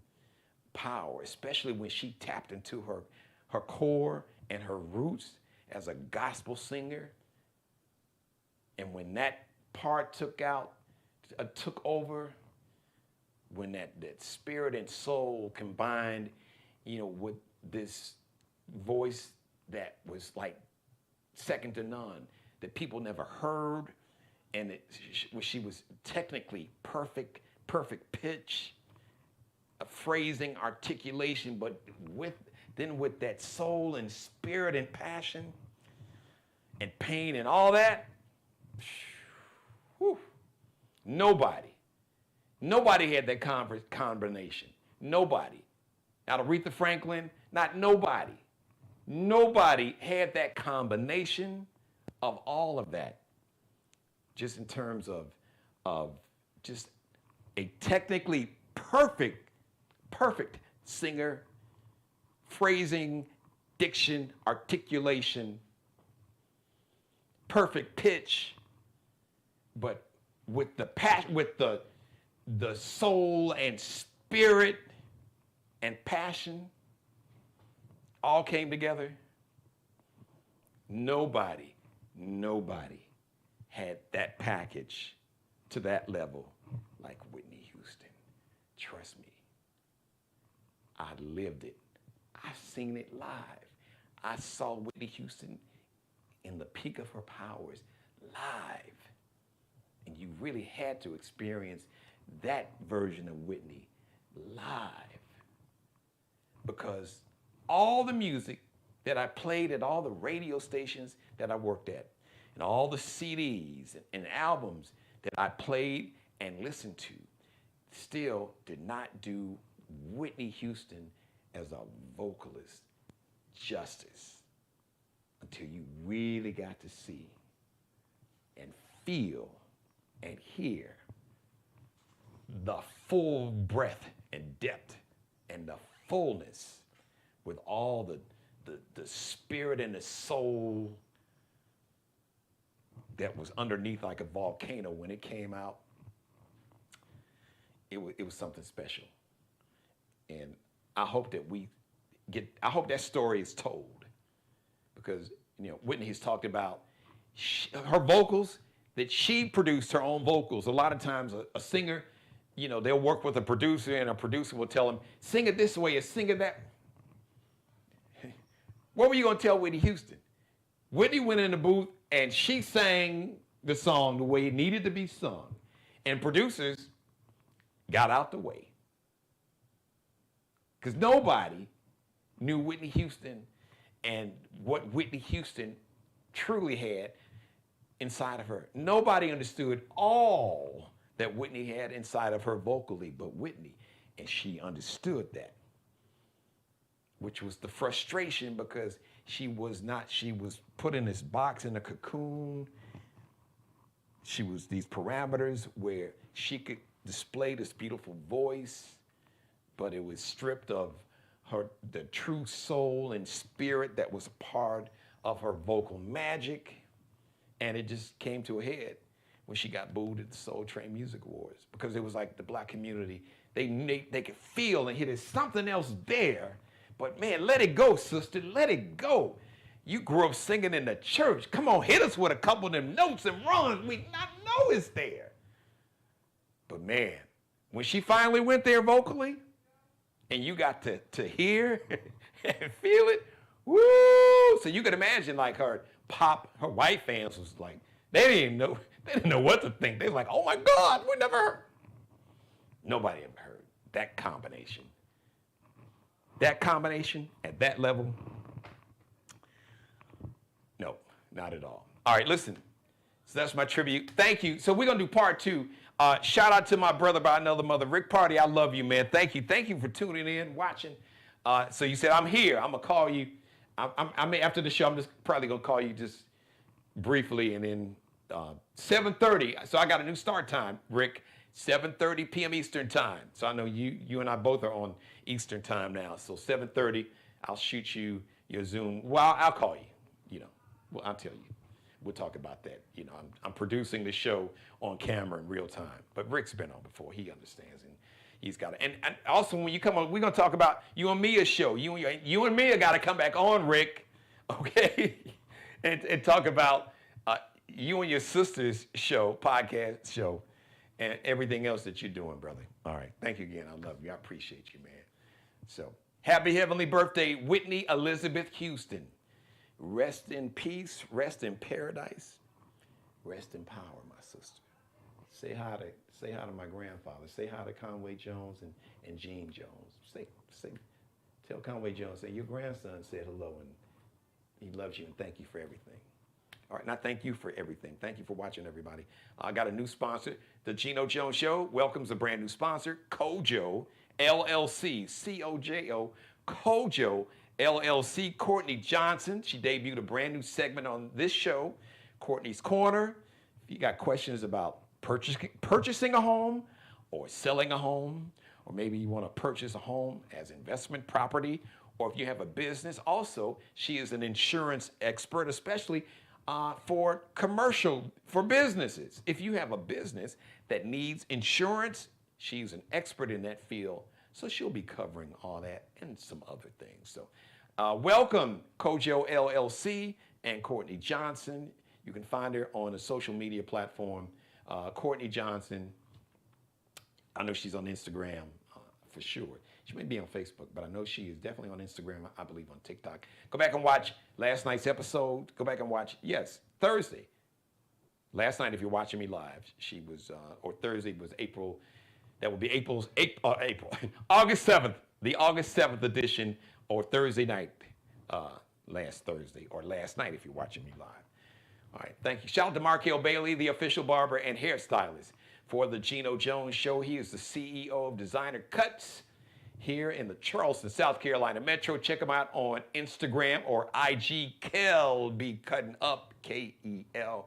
S2: power, especially when she tapped into her core and her roots as a gospel singer. And when that part took over, when that spirit and soul combined, with this voice that was like second to none, that people never heard, and she was technically perfect pitch, phrasing, articulation, but with that soul and spirit and passion and pain and all that, whew, nobody had that combination. Nobody. Not Aretha Franklin, not nobody. Nobody had that combination of all of that, just in terms of just a technically perfect singer, phrasing, diction, articulation, perfect pitch, but with the passion, with the soul and spirit and passion all came together. Nobody had that package to that level like Whitney Houston. Trust me. I lived it. I've seen it live. I saw Whitney Houston in the peak of her powers live. And you really had to experience that version of Whitney live. Because all the music that I played at all the radio stations that I worked at, and all the CDs and albums that I played and listened to, still did not do Whitney Houston as a vocalist justice until you really got to see and feel and hear the full breadth and depth and the fullness with all the spirit and the soul that was underneath like a volcano when it came out. It was something special. And I hope that story is told, because Whitney has talked about her vocals, that she produced her own vocals. A lot of times a singer, they'll work with a producer, and a producer will tell them, sing it this way or sing it that. What were you going to tell Whitney Houston? Whitney went in the booth and she sang the song the way it needed to be sung. And producers got out the way. Because nobody knew Whitney Houston and what Whitney Houston truly had inside of her. Nobody understood all that Whitney had inside of her vocally but Whitney. And she understood that, which was the frustration, because she was put in this box, in a cocoon. She was these parameters where she could display this beautiful voice, but it was stripped of the true soul and spirit that was a part of her vocal magic. And it just came to a head when she got booed at the Soul Train Music Awards, because it was like the black community, they could feel and hear there's something else there. But man, let it go, sister, let it go. You grew up singing in the church. Come on, hit us with a couple of them notes and runs. We not know it's there. But man, when she finally went there vocally, and you got to hear and feel it, woo! So you could imagine, like, her white fans was like, they didn't know what to think. They was like, oh my God, we never heard. Nobody ever heard that combination. That combination at that level, no, not at all. All right, listen. So that's my tribute. Thank you. So we're going to do part two. Shout out to my brother by another mother, Rick Party. I love you, man. Thank you. Thank you for tuning in, watching. So you said, I'm here. I'm going to call you. After the show, I'm just probably going to call you just briefly. And then 7:30. So I got a new start time, Rick. 7:30 p.m. Eastern time. So I know you and I both are on Eastern time now. So 7:30, I'll shoot you your Zoom. Well, I'll call you. Well, I'll tell you. We'll talk about that. I'm producing the show on camera in real time. But Rick's been on before. He understands, and he's got it. And also, when you come on, we're gonna talk about you and Mia's show. You and Mia got to come back on, Rick. Okay, and talk about you and your sister's show, podcast show, and everything else that you're doing, brother. All right. Thank you again. I love you. I appreciate you, man. So, happy heavenly birthday, Whitney Elizabeth Houston. Rest in peace, rest in paradise, rest in power, my sister. Say hi to my grandfather. Say hi to Conway Jones and Gene Jones. Tell Conway Jones, say your grandson said hello and he loves you and thank you for everything. All right, now thank you for everything. Thank you for watching, everybody. I got a new sponsor. The Geno Jones Show welcomes a brand new sponsor, Kojo LLC, C-O-J-O, Kojo LLC. Courtney Johnson, she debuted a brand new segment on this show, Courtney's Corner. If you got questions about purchasing a home or selling a home, or maybe you want to purchase a home as investment property, or if you have a business, also, she is an insurance expert, especially for businesses. If you have a business that needs insurance, she's an expert in that field, so she'll be covering all that and some other things. So welcome, Kojo LLC and Courtney Johnson. You can find her on a social media platform. Courtney Johnson, I know she's on Instagram for sure. She may be on Facebook, but I know she is definitely on Instagram, I believe on TikTok. Go back and watch last night's episode. Go back and watch, Thursday. Last night, if you're watching me live, she was, or Thursday was April, that would be August 7th, the August 7th edition, or Thursday night, last Thursday, or last night if you're watching me live. All right, thank you. Shout out to Markel Bailey, the official barber and hairstylist for the Geno Jones Show. He is the CEO of Designer Cuts here in the Charleston, South Carolina metro. Check him out on Instagram or IG, Kelby Cutting Up, KELBECUTTINUP.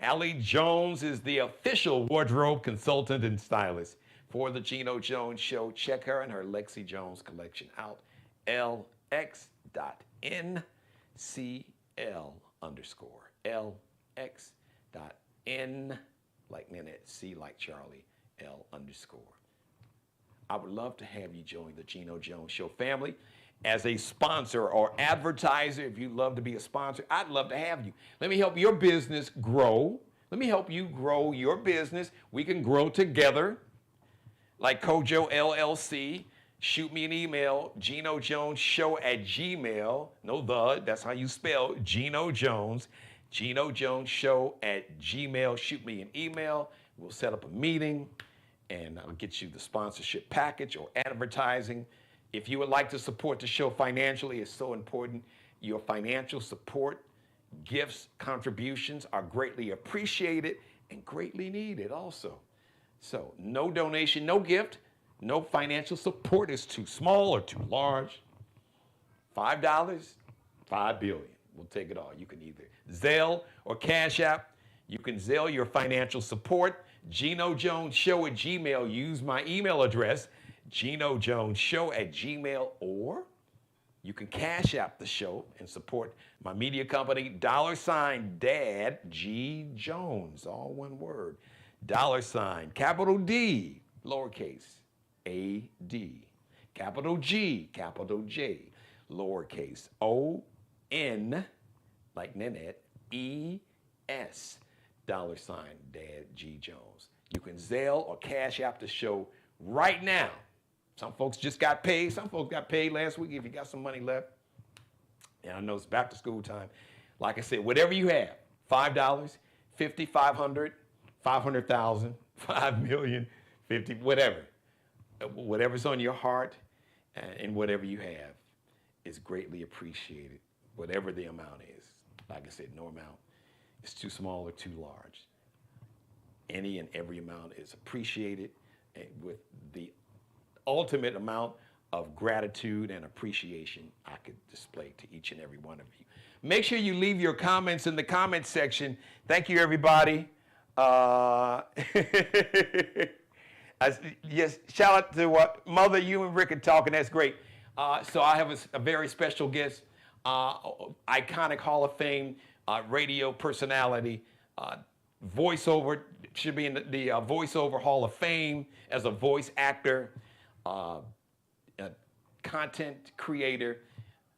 S2: Allie Jones is the official wardrobe consultant and stylist for the Geno Jones Show. Check her and her Lexi Jones collection out, LX.NCL_. LX.N like Nanette, C like Charlie, L_. I would love to have you join the Geno Jones Show family as a sponsor or advertiser. If you'd love to be a sponsor, I'd love to have you. Let me help your business grow. Let me help you grow your business. We can grow together. Like Kojo LLC, shoot me an email, GenoJonesShow@gmail. No, that's how you spell Geno Jones. GenoJonesShow@gmail. Shoot me an email. We'll set up a meeting and I'll get you the sponsorship package or advertising. If you would like to support the show financially, it's so important. Your financial support, gifts, contributions are greatly appreciated and greatly needed also. So no donation, no gift, no financial support is too small or too large. $5, $5 billion. We'll take it all. You can either Zelle or Cash App. You can Zelle your financial support. GenoJonesShow@gmail. Use my email address, GenoJonesShow@gmail, or you can Cash App the show and support my media company, $Dad G Jones, all one word. $, capital D, lowercase, A-D, capital G, capital J, lowercase, O-N, like Nanette, E-S, $Dad G Jones. You can Zelle or Cash App the show right now. Some folks just got paid. Some folks got paid last week if you got some money left. And I know it's back to school time. Like I said, whatever you have, $5, $50, $500, $500,000, $5 million, $50, whatever. Whatever's on your heart and whatever you have is greatly appreciated, whatever the amount is. Like I said, no amount is too small or too large. Any and every amount is appreciated, with the ultimate amount of gratitude and appreciation I could display to each and every one of you. Make sure you leave your comments in the comment section. Thank you, everybody. Yes, shout out to Mother, you and Rick are talking. That's great. So I have a very special guest, iconic Hall of Fame radio personality, voiceover, should be in the voiceover Hall of Fame as a voice actor, content creator,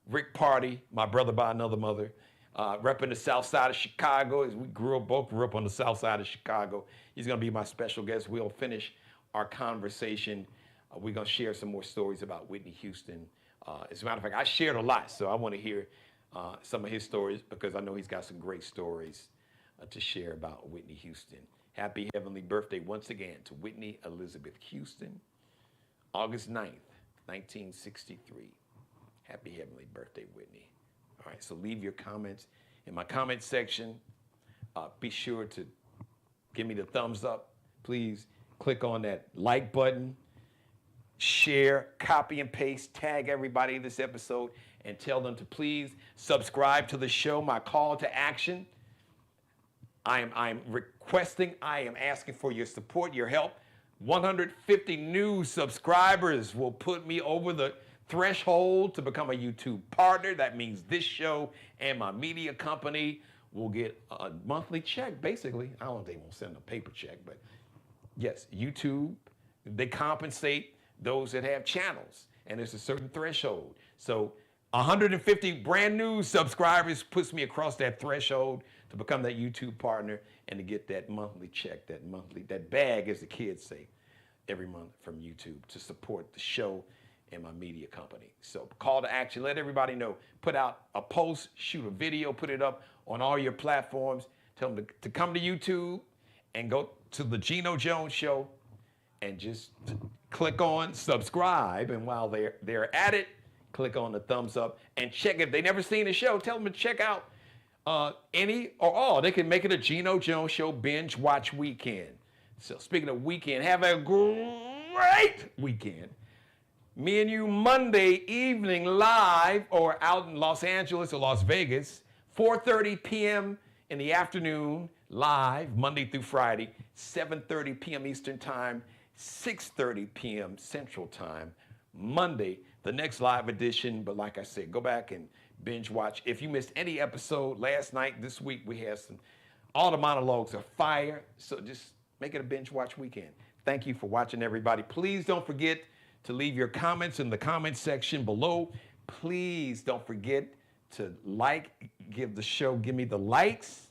S2: Rick Party, my brother by another mother. repping the south side of Chicago. We both grew up on the south side of Chicago. He's going to be my special guest. We'll finish our conversation. We're going to share some more stories about Whitney Houston. As a matter of fact, I shared a lot, so I want to hear some of his stories because I know he's got some great stories to share about Whitney Houston. Happy heavenly birthday once again to Whitney Elizabeth Houston, August 9th, 1963. Happy heavenly birthday, Whitney. All right, so leave your comments in my comment section. Be sure to give me the thumbs up. Please click on that like button, share, copy and paste, tag everybody in this episode, and tell them to please subscribe to the show. My call to action. I'm asking for your support, your help. 150 new subscribers will put me over the threshold to become a YouTube partner. That means this show and my media company will get a monthly check, basically. I don't know if they won't send a paper check, but yes, YouTube, they compensate those that have channels, and there's a certain threshold. So 150 brand new subscribers puts me across that threshold to become that YouTube partner and to get that monthly check, that bag, as the kids say, every month from YouTube to support the show and my media company. So call to action, let everybody know. Put out a post, shoot a video, put it up on all your platforms. Tell them to come to YouTube and go to the Geno Jones Show and just click on subscribe. And while they're at it, click on the thumbs up and check. If they never seen the show, tell them to check out any or all. They can make it a Geno Jones Show binge watch weekend. So speaking of weekend, have a great weekend. Me and you Monday evening live or out in Los Angeles or Las Vegas, 4:30 p.m. in the afternoon, live Monday through Friday, 7:30 p.m. Eastern Time, 6:30 p.m. Central Time, Monday, the next live edition. But like I said, go back and binge watch. If you missed any episode last night, this week, we had all the monologues are fire. So just make it a binge watch weekend. Thank you for watching, everybody. Please don't forget to leave your comments in the comment section below. Please don't forget to give me the likes,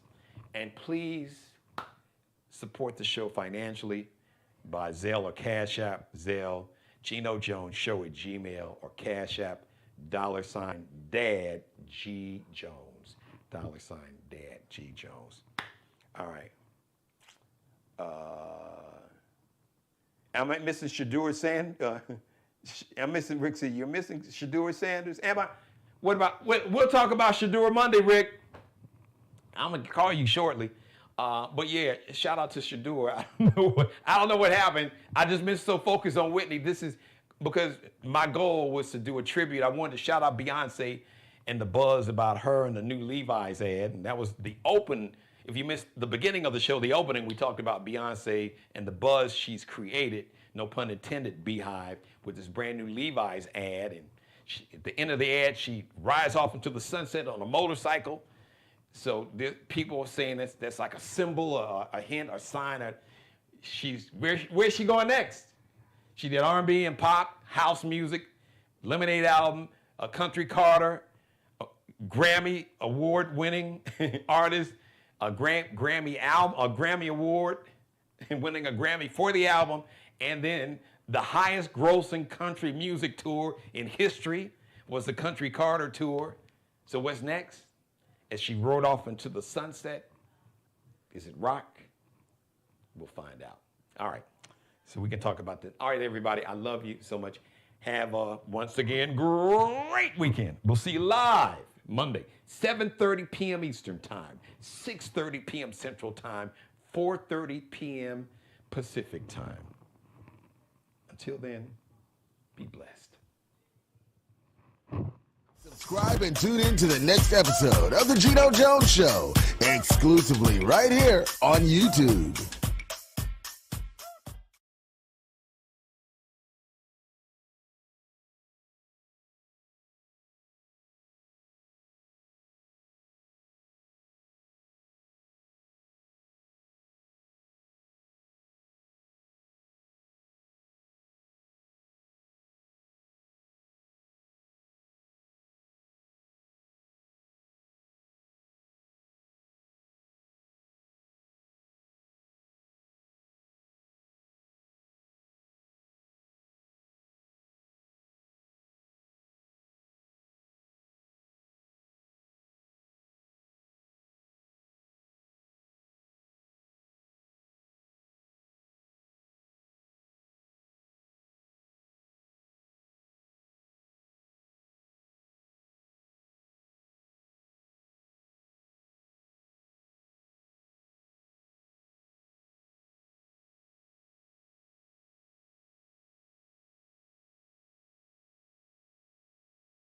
S2: and please support the show financially by Zelle or Cash App. Zelle, Geno Jones Show at Gmail, or Cash App, $Dad G Jones, $Dad G Jones. All right. Am I missing Shadur Sanders? I'm missing Rick. You're missing Shadur Sanders. Am I? We'll talk about Shadur Monday, Rick. I'm gonna call you shortly. But yeah, shout out to Shadur. I don't know what happened. I just been so focused on Whitney. This is because my goal was to do a tribute. I wanted to shout out Beyonce and the buzz about her and the new Levi's ad, and that was the open. If you missed the beginning of the show, the opening, we talked about Beyonce and the buzz she's created, no pun intended, Beehive, with this brand new Levi's ad. And at the end of the ad, she rides off into the sunset on a motorcycle. So people are saying that's like a symbol, a hint, a sign that where's she going next? She did R&B and pop, house music, Lemonade album, a Country Carter, a Grammy award-winning artist, a Grammy album, a Grammy award, and winning a Grammy for the album, and then the highest grossing country music tour in history was the Country Carter tour. So what's next? As she rode off into the sunset, is it rock? We'll find out. All right, so we can talk about that. All right, everybody, I love you so much. Have a, once again, great weekend. We'll see you live Monday, 7:30 p.m. Eastern Time, 6:30 p.m. Central Time, 4:30 p.m. Pacific Time. Until then, be blessed.
S1: Subscribe and tune in to the next episode of The Geno Jones Show, exclusively right here on YouTube.